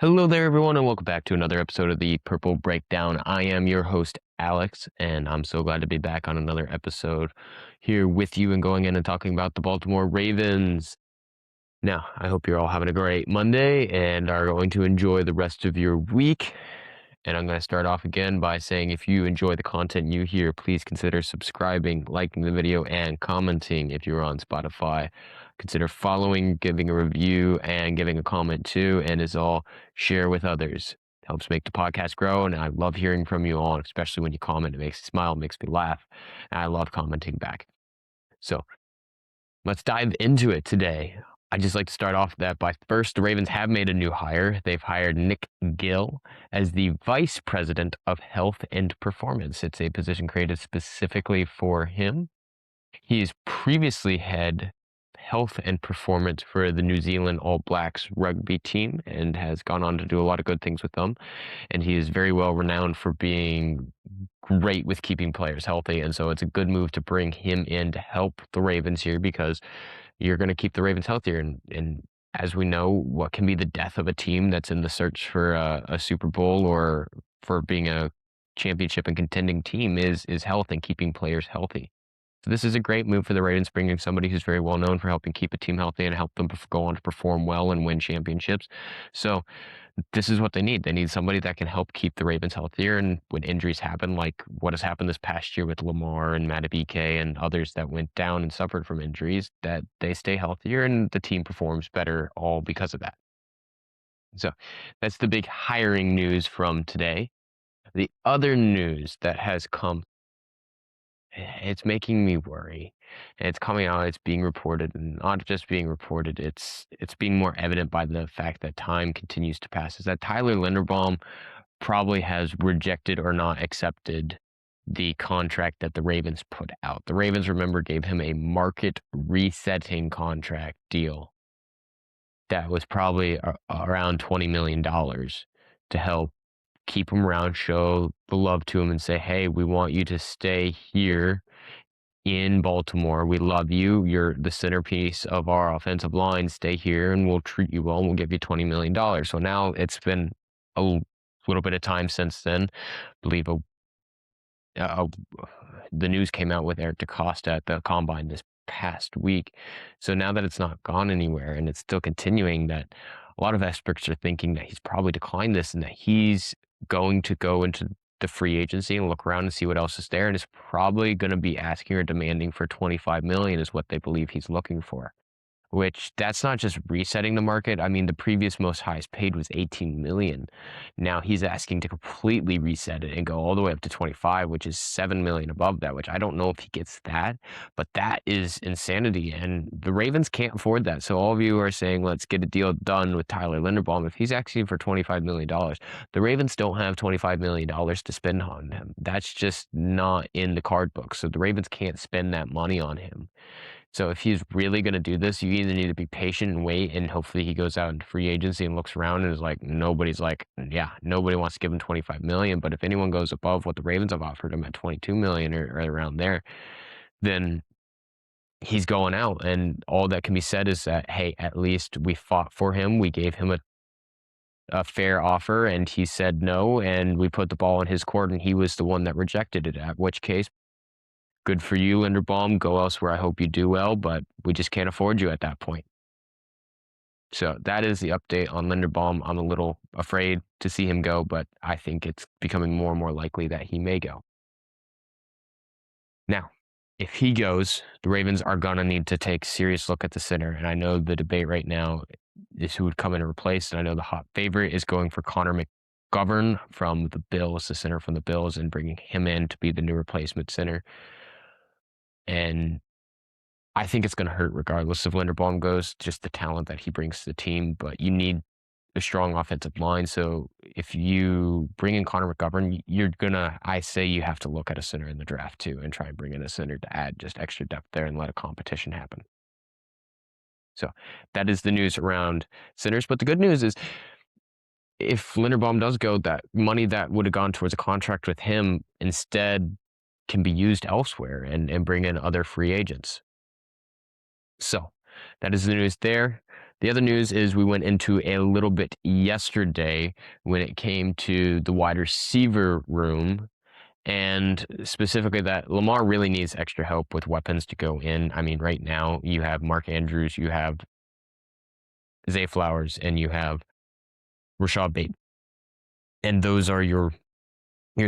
Hello there, everyone, and welcome back to another episode of the Purple Breakdown. I am your host, Alex, and I'm so glad to be back on another episode here with you and going in and talking about the Baltimore Ravens. Now, I hope you're all having a great Monday and are going to enjoy the rest of your week. And I'm going to start off again by saying if you enjoy the content you hear, please consider subscribing, liking the video, and commenting if you're on Spotify. Consider following, giving a review, and giving a comment too. And as all, share with others. It helps make the podcast grow, and I love hearing from you all, especially when you comment. It makes me smile, makes me laugh, and I love commenting back. So let's dive into it today. I'd just like to start off that by first, the Ravens have made a new hire. They've hired Nick Gill as the Vice President of Health and Performance. It's a position created specifically for him. He's previously had health and performance for the New Zealand All Blacks rugby team and has gone on to do a lot of good things with them. And he is very well renowned for being great with keeping players healthy. And so it's a good move to bring him in to help the Ravens here because you're going to keep the Ravens healthier. And as we know, what can be the death of a team that's in the search for a Super Bowl or for being a championship and contending team is health and keeping players healthy. So this is a great move for the Ravens, bringing somebody who's very well known for helping keep a team healthy and help them go on to perform well and win championships. So this is what they need. They need somebody that can help keep the Ravens healthier. And when injuries happen, like what has happened this past year with Lamar and Madubuike and others that went down and suffered from injuries, that they stay healthier and the team performs better all because of that. So that's the big hiring news from today. The other news that has come, it's making me worry. And it's coming out, it's being reported, and not just being reported, it's being more evident by the fact that time continues to pass, is that Tyler Linderbaum probably has rejected or not accepted the contract that the Ravens put out. The Ravens, remember, gave him a market resetting contract deal that was probably around $20 million to help keep him around, show the love to him, and say, hey, we want you to stay here in Baltimore. We love you. You're the centerpiece of our offensive line. Stay here and we'll treat you well and we'll give you $20 million. So now it's been a little bit of time since then. I believe the news came out with Eric DeCosta at the Combine this past week. So now that it's not gone anywhere and it's still continuing, that a lot of experts are thinking that he's probably declined this and that he's going to go into the free agency and look around and see what else is there, and is probably going to be asking or demanding for $25 million is what they believe he's looking for. Which, that's not just resetting the market. I mean, the previous most highest paid was 18 million. Now he's asking to completely reset it and go all the way up to 25, which is 7 million above that, which I don't know if he gets that, but that is insanity. And the Ravens can't afford that. So all of you are saying, let's get a deal done with Tyler Linderbaum. If he's asking for $25 million, the Ravens don't have $25 million to spend on him. That's just not in the card book. So the Ravens can't spend that money on him. So if he's really going to do this, you either need to be patient and wait, and hopefully he goes out into free agency and looks around and is like, nobody wants to give him 25 million. But if anyone goes above what the Ravens have offered him at 22 million or around there, then he's going out. And all that can be said is that, hey, at least we fought for him. We gave him a fair offer and he said no, and we put the ball in his court and he was the one that rejected it, at which case, good for you, Linderbaum. Go elsewhere. I hope you do well, but we just can't afford you at that point. So that is the update on Linderbaum. I'm a little afraid to see him go, but I think it's becoming more and more likely that he may go. Now, if he goes, the Ravens are going to need to take a serious look at the center. And I know the debate right now is who would come in and replace. And I know the hot favorite is going for Connor McGovern from the Bills, the center from the Bills, and bringing him in to be the new replacement center. And I think it's going to hurt regardless if Linderbaum goes, just the talent that he brings to the team. But you need a strong offensive line. So if you bring in Connor McGovern, I say you have to look at a center in the draft too and try and bring in a center to add just extra depth there and let a competition happen. So that is the news around centers. But the good news is if Linderbaum does go, that money that would have gone towards a contract with him instead can be used elsewhere and bring in other free agents. So that is the news there. The other news is we went into a little bit yesterday when it came to the wide receiver room, and specifically that Lamar really needs extra help with weapons to go in. I mean, right now you have Mark Andrews, you have Zay Flowers, and you have Rashad Bateman. And those are your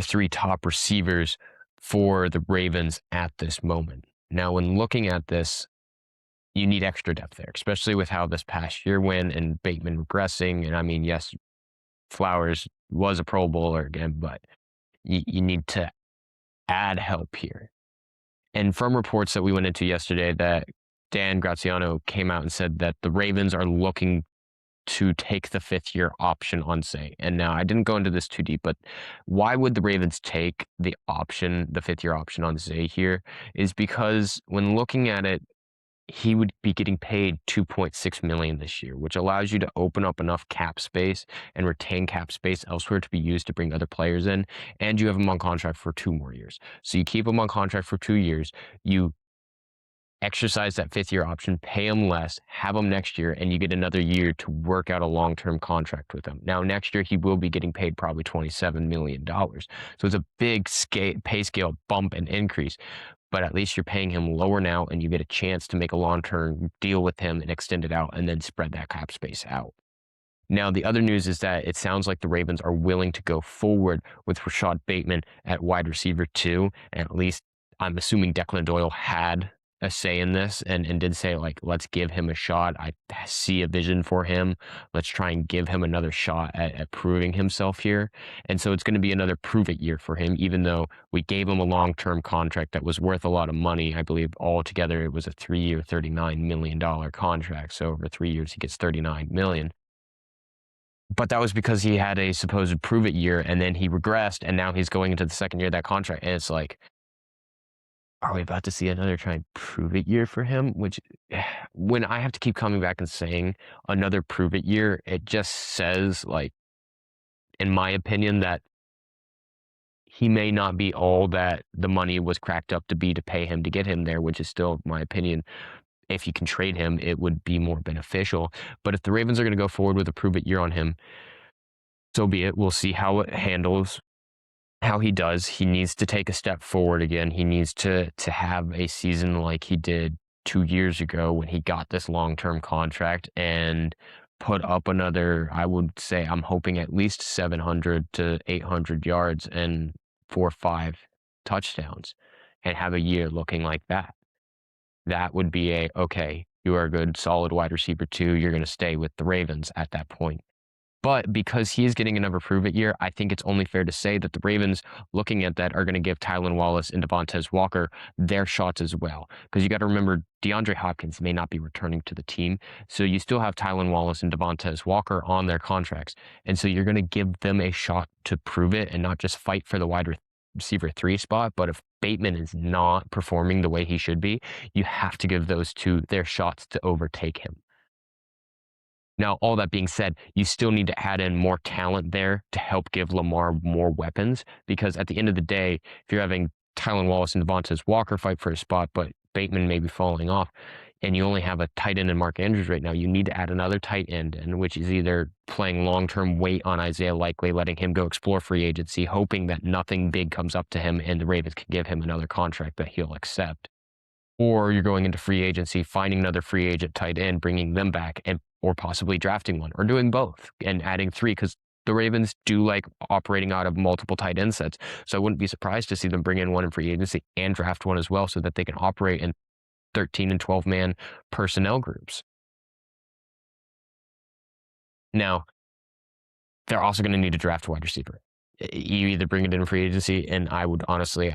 three top receivers for the Ravens at this moment. Now, when looking at this, you need extra depth there, especially with how this past year went and Bateman regressing. And I mean, yes, Flowers was a Pro Bowler again, but you need to add help here. And from reports that we went into yesterday, that Dan Graziano came out and said that the Ravens are looking to take the fifth-year option on Zay. And now I didn't go into this too deep, but why would the Ravens take the option, the fifth-year option on Zay here, is because when looking at it, he would be getting paid $2.6 million this year, which allows you to open up enough cap space and retain cap space elsewhere to be used to bring other players in. And you have him on contract for 2 more years. So you keep him on contract for 2 years. You exercise that fifth-year option, pay him less, have him next year, and you get another year to work out a long-term contract with him. Now, next year, he will be getting paid probably $27 million. So it's a big pay scale bump and increase, but at least you're paying him lower now, and you get a chance to make a long-term deal with him and extend it out and then spread that cap space out. Now, the other news is that it sounds like the Ravens are willing to go forward with Rashad Bateman at wide receiver 2, and at least I'm assuming Declan Doyle had a say in this and did say, like, let's give him a shot. I see a vision for him. Let's try and give him another shot at proving himself here. And so it's going to be another prove it year for him, even though we gave him a long-term contract that was worth a lot of money. I believe altogether it was a 3-year, $39 million contract. So over 3 years, he gets $39 million. But that was because he had a supposed prove it year and then he regressed and now he's going into the second year of that contract. And it's like, are we about to see another try and prove it year for him? Which, when I have to keep coming back and saying another prove it year, it just says, like, in my opinion, that he may not be all that the money was cracked up to be to pay him to get him there, which is still, my opinion, if you can trade him, it would be more beneficial. But if the Ravens are going to go forward with a prove it year on him, so be it. We'll see how it handles, how he does. He needs to take a step forward again. He needs to have a season like he did 2 years ago when he got this long-term contract and put up another, I would say, I'm hoping at least 700 to 800 yards and 4 or 5 touchdowns and have a year looking like that. That would be okay, you are a good, solid wide receiver 2. You're going to stay with the Ravens at that point. But because he is getting another prove it year, I think it's only fair to say that the Ravens, looking at that, are going to give Tylan Wallace and Devontae Walker their shots as well. Because you got to remember, DeAndre Hopkins may not be returning to the team. So you still have Tylan Wallace and Devontae Walker on their contracts. And so you're going to give them a shot to prove it and not just fight for the wide receiver 3 spot. But if Bateman is not performing the way he should be, you have to give those two their shots to overtake him. Now, all that being said, you still need to add in more talent there to help give Lamar more weapons, because at the end of the day, if you're having Tylan Wallace and Devontae Walker fight for a spot, but Bateman may be falling off, and you only have a tight end in Mark Andrews right now, you need to add another tight end, and which is either playing long-term wait on Isaiah Likely, letting him go explore free agency, hoping that nothing big comes up to him and the Ravens can give him another contract that he'll accept. Or you're going into free agency, finding another free agent tight end, bringing them back, and or possibly drafting one, or doing both and adding 3, because the Ravens do like operating out of multiple tight end sets. So I wouldn't be surprised to see them bring in one in free agency and draft one as well, so that they can operate in 13 and 12 man personnel groups. Now, they're also going to need to draft a wide receiver. You either bring it in free agency, and I would honestly,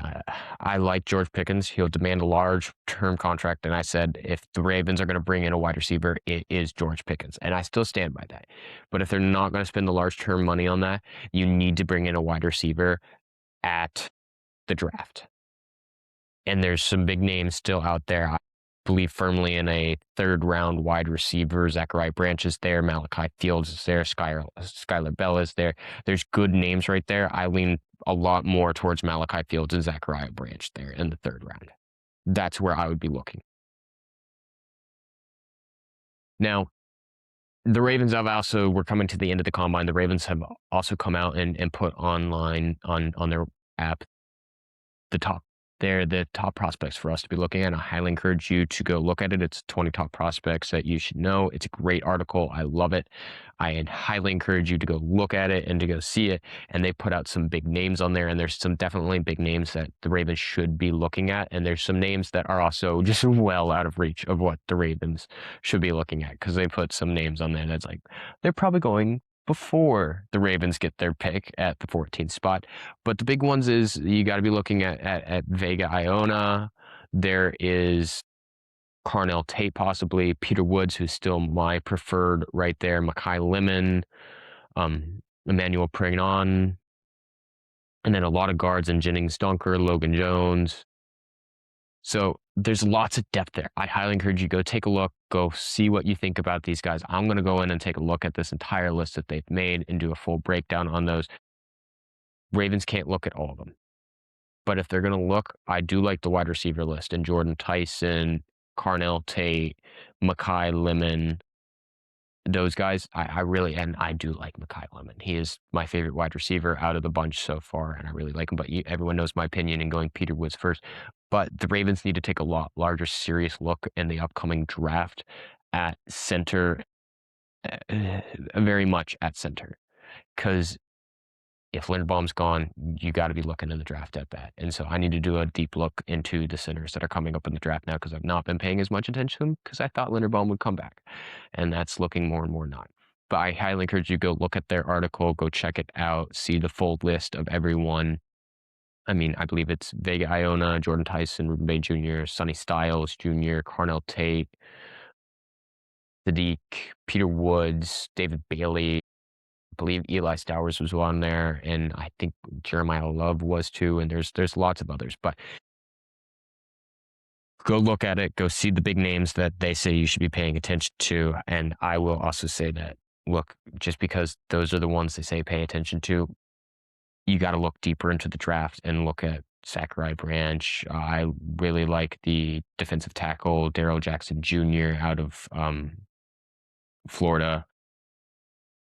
I like George Pickens. He'll demand a large term contract, and I said if the Ravens are going to bring in a wide receiver, it is George Pickens, and I still stand by that. But if they're not going to spend the large term money on that, you need to bring in a wide receiver at the draft. And there's some big names still out there. I believe firmly in a 3rd round wide receiver. Zachariah Branch is there. Malachi Fields is there. Skylar Bell is there. There's good names right there. I lean a lot more towards Malachi Fields and Zachariah Branch there in the 3rd round. That's where I would be looking. Now, The Ravens have also we're coming to the end of the combine. The Ravens have also come out and put online on their app the top they're the top prospects for us to be looking at. I highly encourage you to go look at it. It's 20 top prospects that you should know. It's a great article. I love it. I highly encourage you to go look at it and to go see it. And they put out some big names on there, and there's some definitely big names that the Ravens should be looking at. And there's some names that are also just well out of reach of what the Ravens should be looking at, because they put some names on there that's like they're probably going before the Ravens get their pick at the 14th spot. But the big ones is you got to be looking at Vega Iona. There is Carnell Tate, possibly Peter Woods, who's still my preferred right there. Makai Lemon, Emmanuel Prignon, and then a lot of guards in Jennings Dunker, Logan Jones. So there's lots of depth there. I highly encourage you go take a look, go see what you think about these guys. I'm going to go in and take a look at this entire list that they've made and do a full breakdown on those. Ravens can't look at all of them. But if they're going to look, I do like the wide receiver list, and Jordan Tyson, Carnell Tate, Makai Lemon, those guys, I really, and I do like Makai Lemon. He is my favorite wide receiver out of the bunch so far, and I really like him. But everyone knows my opinion in going Peter Woods first. But the Ravens need to take a lot larger, serious look in the upcoming draft at center, very much at center, because if Linderbaum's gone, you got to be looking in the draft at that. And so I need to do a deep look into the centers that are coming up in the draft now, because I've not been paying as much attention to them because I thought Linderbaum would come back. And that's looking more and more not. But I highly encourage you to go look at their article, go check it out, see the full list of everyone. I mean, I believe it's Vega Iona, Jordan Tyson, Ruben Bay Jr., Sonny Styles Jr., Carnell Tate, Sadiq, Peter Woods, David Bailey. I believe Eli Stowers was on there, and I think Jeremiah Love was too, and there's lots of others. But go look at it, go see the big names that they say you should be paying attention to. And I will also say that, look, just because those are the ones they say pay attention to, you got to look deeper into the draft and look at Zachary Branch. I really like the defensive tackle, Darrell Jackson Jr. out of Florida.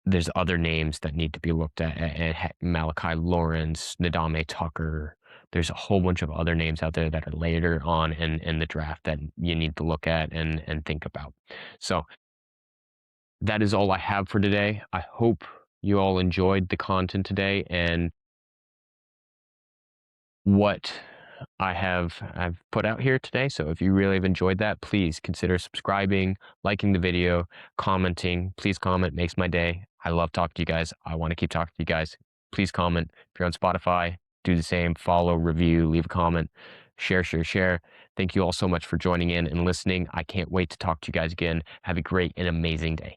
There's other names that need to be looked at, Malachi Lawrence, Nadame Tucker. There's a whole bunch of other names out there that are later on in the draft that you need to look at and think about. So that is all I have for today. I hope you all enjoyed the content today and what I've put out here today. So if you really have enjoyed that, please consider subscribing, liking the video, commenting. Please comment, makes my day. I love talking to you guys. I want to keep talking to you guys. Please comment. If you're on Spotify, do the same. Follow, review, leave a comment, share, share, share. Thank you all so much for joining in and listening. I can't wait to talk to you guys again. Have a great and amazing day.